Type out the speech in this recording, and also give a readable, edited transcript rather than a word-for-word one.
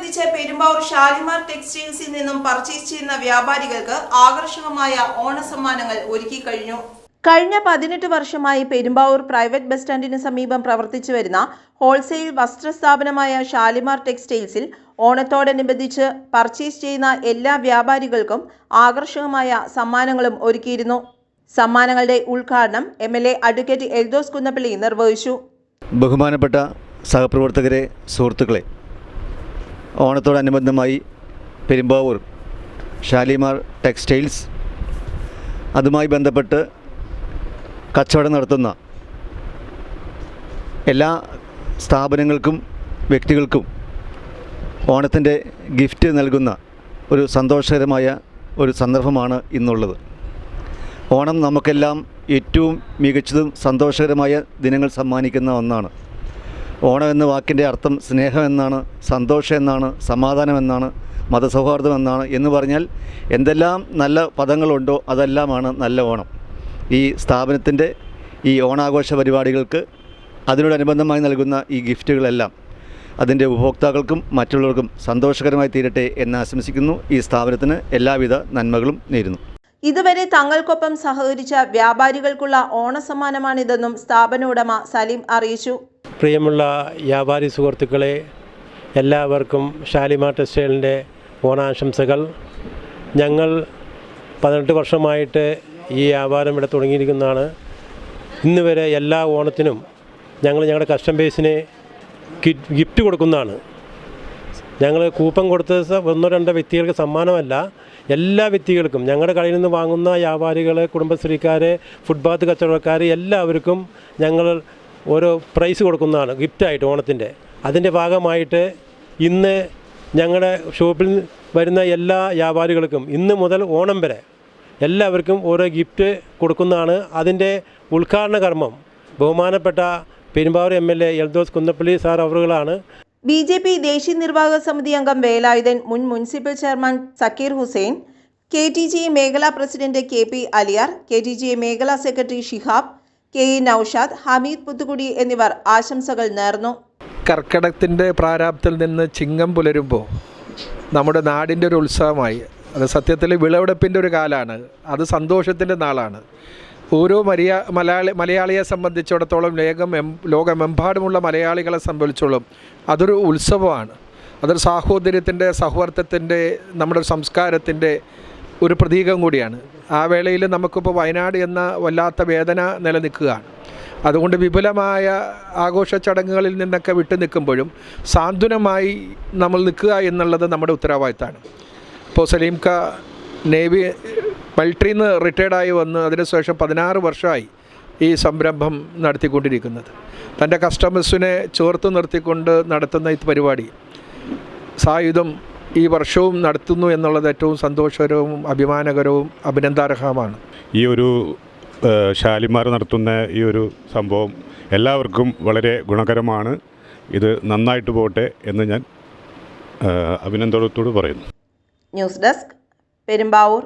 ഓണത്തോടനുബന്ധിച്ച് പെരുമ്പാവൂർ ഷാലിമാർ ടെക്സ്റ്റൈൽസിൽ നിന്നും പർച്ചേസ് ചെയ്യുന്ന വ്യാപാരികൾക്ക് ആകർഷകമായ ഓണസമ്മാനങ്ങൾ ഒരുക്കി കഴിഞ്ഞു. കഴിഞ്ഞ 18 വർഷമായി പെരുമ്പാവൂർ പ്രൈവറ്റ് ബസ് സ്റ്റാൻഡിന് സമീപം പ്രവർത്തിച്ചു വരുന്ന ഹോൾസെയിൽ വസ്ത്രസ്ഥാപനമായ ഷാലിമാർ ടെക്സ്റ്റൈൽസിൽ ഓണത്തോടനുബന്ധിച്ച് പർച്ചേസ് ചെയ്യുന്ന എല്ലാ വ്യാപാരികൾക്കും ആകർഷകമായ സമ്മാനങ്ങളും ഒരുക്കിയിരുന്നു. സമ്മാനങ്ങളുടെ ഉദ്ഘാടനം MLA അഡ്വക്കേറ്റ് എൽദോസ് കുന്നപ്പള്ളി നിർവഹിച്ചു. ബഹുമാനപ്പെട്ട സഹപ്രവർത്തകരെ, സുഹൃത്തുക്കളെ, ഓണത്തോടനുബന്ധമായി പെരുമ്പാവൂർ ഷാലിമാർ ടെക്സ്റ്റൈൽസ് അതുമായി ബന്ധപ്പെട്ട് കച്ചവടം നടത്തുന്ന എല്ലാ സ്ഥാപനങ്ങൾക്കും വ്യക്തികൾക്കും ഓണത്തിൻ്റെ ഗിഫ്റ്റ് നൽകുന്ന ഒരു സന്തോഷകരമായ ഒരു സന്ദർഭമാണ് ഇന്നുള്ളത്. ഓണം നമുക്കെല്ലാം ഏറ്റവും മികച്ചതും സന്തോഷകരമായ ദിനങ്ങൾ സമ്മാനിക്കുന്ന ഒന്നാണ്. ഓണം എന്ന വാക്കിൻ്റെ അർത്ഥം സ്നേഹം എന്നാണ്, സന്തോഷം എന്നാണ്, സമാധാനം എന്നാണ്, മതസൗഹാർദ്ദം എന്നാണ്. എന്ന് പറഞ്ഞാൽ എന്തെല്ലാം നല്ല പദങ്ങളുണ്ടോ അതെല്ലാമാണ് നല്ല ഓണം. ഈ സ്ഥാപനത്തിൻ്റെ ഈ ഓണാഘോഷ പരിപാടികൾക്ക് അതിനോടനുബന്ധമായി നൽകുന്ന ഈ ഗിഫ്റ്റുകളെല്ലാം അതിൻ്റെ ഉപഭോക്താക്കൾക്കും മറ്റുള്ളവർക്കും സന്തോഷകരമായി തീരട്ടെ എന്ന് ആശംസിക്കുന്നു. ഈ സ്ഥാപനത്തിന് എല്ലാവിധ നന്മകളും നേരുന്നു. ഇതുവരെ തങ്ങൾക്കൊപ്പം സഹകരിച്ച വ്യാപാരികൾക്കുള്ള ഓണസമ്മാനമാണിതെന്നും സ്ഥാപന ഉടമ സലീം അറിയിച്ചു. പ്രിയമുള്ള വ്യാപാരി സുഹൃത്തുക്കളെ, എല്ലാവർക്കും ഷാലിമാർ ടെക്സ്റ്റൈലിൻ്റെ ഓണാശംസകൾ. ഞങ്ങൾ 18 വർഷമായിട്ട് ഈ വ്യാപാരം ഇവിടെ തുടങ്ങിയിരിക്കുന്നതാണ്. ഇന്ന് വരെ എല്ലാ ഓണത്തിനും ഞങ്ങളുടെ കസ്റ്റമേഴ്സിന് ഗിഫ്റ്റ് കൊടുക്കുന്നതാണ്. ഞങ്ങൾ കൂപ്പൺ കൊടുത്തത് 1-2 വ്യക്തികൾക്ക് സമ്മാനമല്ല, എല്ലാ വ്യക്തികൾക്കും ഞങ്ങളുടെ കടയിൽ നിന്ന് വാങ്ങുന്ന വ്യാപാരികൾ, കുടുംബശ്രീക്കാർ, ഫുട്പാത്ത് കച്ചവടക്കാർ എല്ലാവർക്കും ഞങ്ങൾ ഓരോ പ്രൈസ് കൊടുക്കുന്നതാണ് ഗിഫ്റ്റായിട്ട് ഓണത്തിൻ്റെ. അതിൻ്റെ ഭാഗമായിട്ട് ഇന്ന് ഞങ്ങളുടെ ഷോപ്പിൽ വരുന്ന എല്ലാ വ്യാപാരികൾക്കും ഇന്ന് മുതൽ ഓണം വരെ എല്ലാവർക്കും ഓരോ ഗിഫ്റ്റ് കൊടുക്കുന്നതാണ്. അതിൻ്റെ ഉദ്ഘാടന കർമ്മം ബഹുമാനപ്പെട്ട പെരുമ്പാവൂർ MLA എൽദോസ് കുന്നപ്പള്ളി സാർ അവറുകളാണ്. BJP ദേശീയ നിർവാഹക സമിതി അംഗം വേലായുധൻ, മുൻ municipal chairman Zakir Hussain, KTGA മേഖലാ പ്രസിഡന്റ് KP അലിയാർ, KTGA മേഖലാ സെക്രട്ടറി ഷിഹാബ്, KE നൌഷാദ്, ഹമീദ് പുത്തുകുടി എന്നിവർ ആശംസകൾ നേർന്നു. കർക്കിടകത്തിൻ്റെ പ്രാരാബ്ധത്തിൽ നിന്ന് ചിങ്ങം പുലരുമ്പോൾ നമ്മുടെ നാടിൻ്റെ ഒരു ഉത്സവമായി. അത് സത്യത്തിൽ വിളവെടുപ്പിൻ്റെ ഒരു കാലമാണ്. അത് സന്തോഷത്തിൻ്റെ നാളാണ്. ഓരോ മലയാളിയെ സംബന്ധിച്ചിടത്തോളം ലോകമെമ്പാടുമുള്ള മലയാളികളെ സംബന്ധിച്ചോളം അതൊരു ഉത്സവമാണ്. അതൊരു സാഹോദര്യത്തിൻ്റെ, സൗഹാർദ്ദത്തിൻ്റെ, നമ്മുടെ സംസ്കാരത്തിൻ്റെ ഒരു പ്രതീകം കൂടിയാണ്. ആ വേളയിൽ നമുക്കിപ്പോൾ വയനാട് എന്ന വല്ലാത്ത വേദന നിലനിൽക്കുകയാണ്. അതുകൊണ്ട് വിപുലമായ ആഘോഷ ചടങ്ങുകളിൽ നിന്നൊക്കെ വിട്ടു നിൽക്കുമ്പോഴും സാന്ത്വനമായി നമ്മൾ നിൽക്കുക എന്നുള്ളത് നമ്മുടെ ഉത്തരവാദിത്തമാണ്. ഇപ്പോൾ സലീംക നേവി മിലിറ്ററിയിൽ നിന്ന് റിട്ടയർഡായി വന്ന് അതിനുശേഷം 16 വർഷമായി ഈ സംരംഭം നടത്തിക്കൊണ്ടിരിക്കുന്നത്. തൻ്റെ കസ്റ്റമേഴ്സിനെ ചേർത്ത് നിർത്തിക്കൊണ്ട് നടത്തുന്ന ഈ പരിപാടി സായുധം ഈ വർഷവും നടത്തുന്നു എന്നുള്ളത് ഏറ്റവും സന്തോഷകരവും അഭിമാനകരവും അഭിനന്ദാർഹമാണ്. ഈ ഒരു ഷാലിമാർ നടത്തുന്ന ഈ ഒരു സംഭവം എല്ലാവർക്കും വളരെ ഗുണകരമാണ്. ഇത് നന്നായിട്ട് പോട്ടെ എന്ന് ഞാൻ അഭിനന്ദനത്തോട് പറയുന്നു. News desk, Perumbavoor.